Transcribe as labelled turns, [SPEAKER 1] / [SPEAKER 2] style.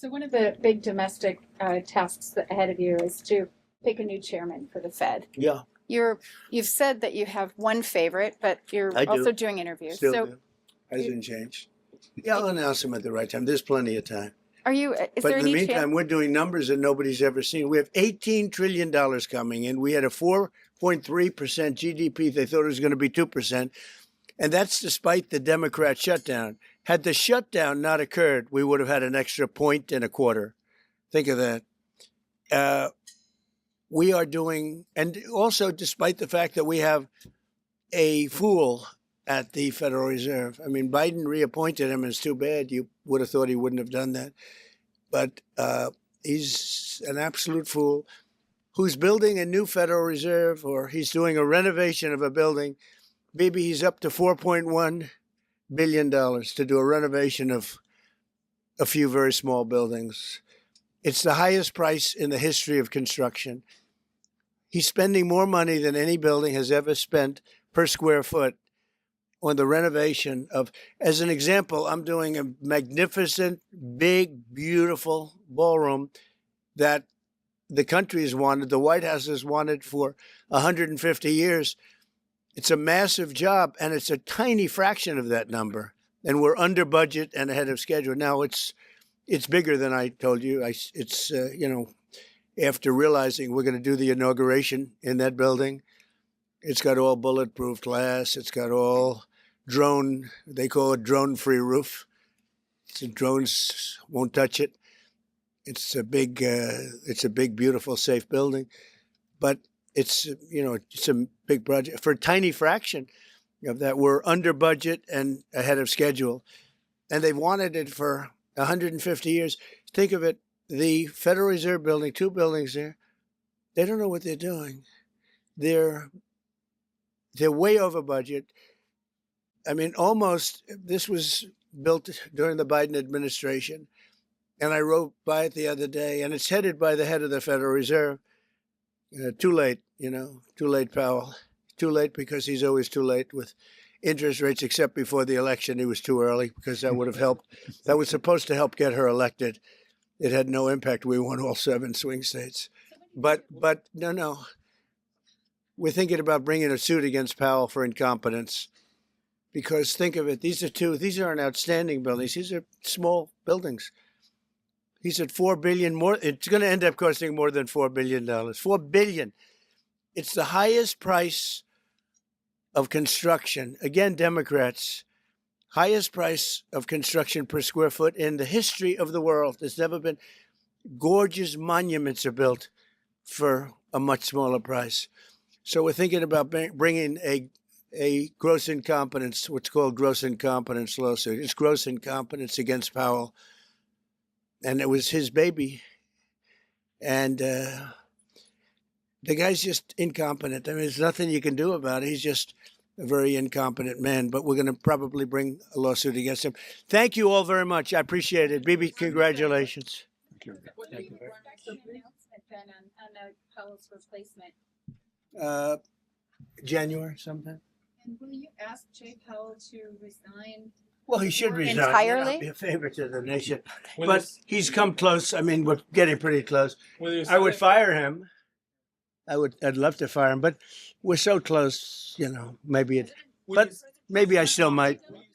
[SPEAKER 1] So one of the big domestic tasks ahead of you is to pick a new chairman for the Fed.
[SPEAKER 2] Yeah,
[SPEAKER 1] You've said that you have one favorite, but you're
[SPEAKER 2] I do.
[SPEAKER 1] also doing interviews.
[SPEAKER 2] still
[SPEAKER 1] So
[SPEAKER 2] do. Hasn't changed. Yeah, I'll announce them at the right time. There's plenty of time.
[SPEAKER 1] are you? Is
[SPEAKER 2] But
[SPEAKER 1] there
[SPEAKER 2] in the
[SPEAKER 1] any
[SPEAKER 2] meantime,
[SPEAKER 1] chance?
[SPEAKER 2] we're doing numbers that nobody's ever seen. We have $18 trillion coming in. We had a 4.3% GDP. They thought it was going to be 2%. And that's despite the Democrat shutdown. Had the shutdown not occurred, we would have had an extra 1.25. Think of that. We are doing, and also despite the fact that we have a fool at the Federal Reserve. I mean, Biden reappointed him, and it's too bad. You would have thought he wouldn't have done that. But he's an absolute fool who's building a new Federal Reserve, or he's doing a renovation of a building. Maybe he's up to $4.1 billion to do a renovation of a few very small buildings. It's the highest price in the history of construction. He's spending more money than any building has ever spent per square foot on the renovation of, as an example, I'm doing a magnificent, big, beautiful ballroom that the country has wanted, the White House has wanted for 150 years. It's a massive job, and it's a tiny fraction of that number. And we're under budget and ahead of schedule. Now, it's bigger than I told you. After realizing we're going to do the inauguration in that building, it's got all bulletproof glass. It's got all drone, they call it drone-free roof. So drones won't touch it. It's a big, beautiful, safe building. But it's a big project. For a tiny fraction of that, we're under budget and ahead of schedule. And they've wanted it for 150 years. Think of it, the Federal Reserve building, 2 buildings there, they don't know what they're doing. They're way over budget. I mean, this was built during the Biden administration. And I rode by it the other day, and it's headed by the head of the Federal Reserve. Too late, too late, Powell. Too late because he's always too late with interest rates, except before the election. He was too early because that would have helped. That was supposed to help get her elected. It had no impact. We won all 7 swing states. But no. We're thinking about bringing a suit against Powell for incompetence. Because think of it, these aren't outstanding buildings. These are small buildings. He's at $4 billion more. It's going to end up costing more than $4 billion. $4 billion. It's the highest price of construction. Again, Democrats, highest price of construction per square foot in the history of the world. There's never been. Gorgeous monuments are built for a much smaller price. So we're thinking about bringing a gross incompetence, what's called gross incompetence lawsuit. It's gross incompetence against Powell. And it was his baby. And the guy's just incompetent. I mean, there's nothing you can do about it. He's just a very incompetent man. But we're going to probably bring a lawsuit against him. Thank you all very much. I appreciate it. Bibi, congratulations.
[SPEAKER 1] What will your announcement then on Powell's replacement?
[SPEAKER 2] January sometime.
[SPEAKER 1] And will you ask Jay Powell to resign?
[SPEAKER 2] Well, he should resign.
[SPEAKER 1] Entirely?
[SPEAKER 2] Be a favor to the nation. But he's come close. I mean, we're getting pretty close. I would fire him. I'd love to fire him, but we're so close, maybe I still might.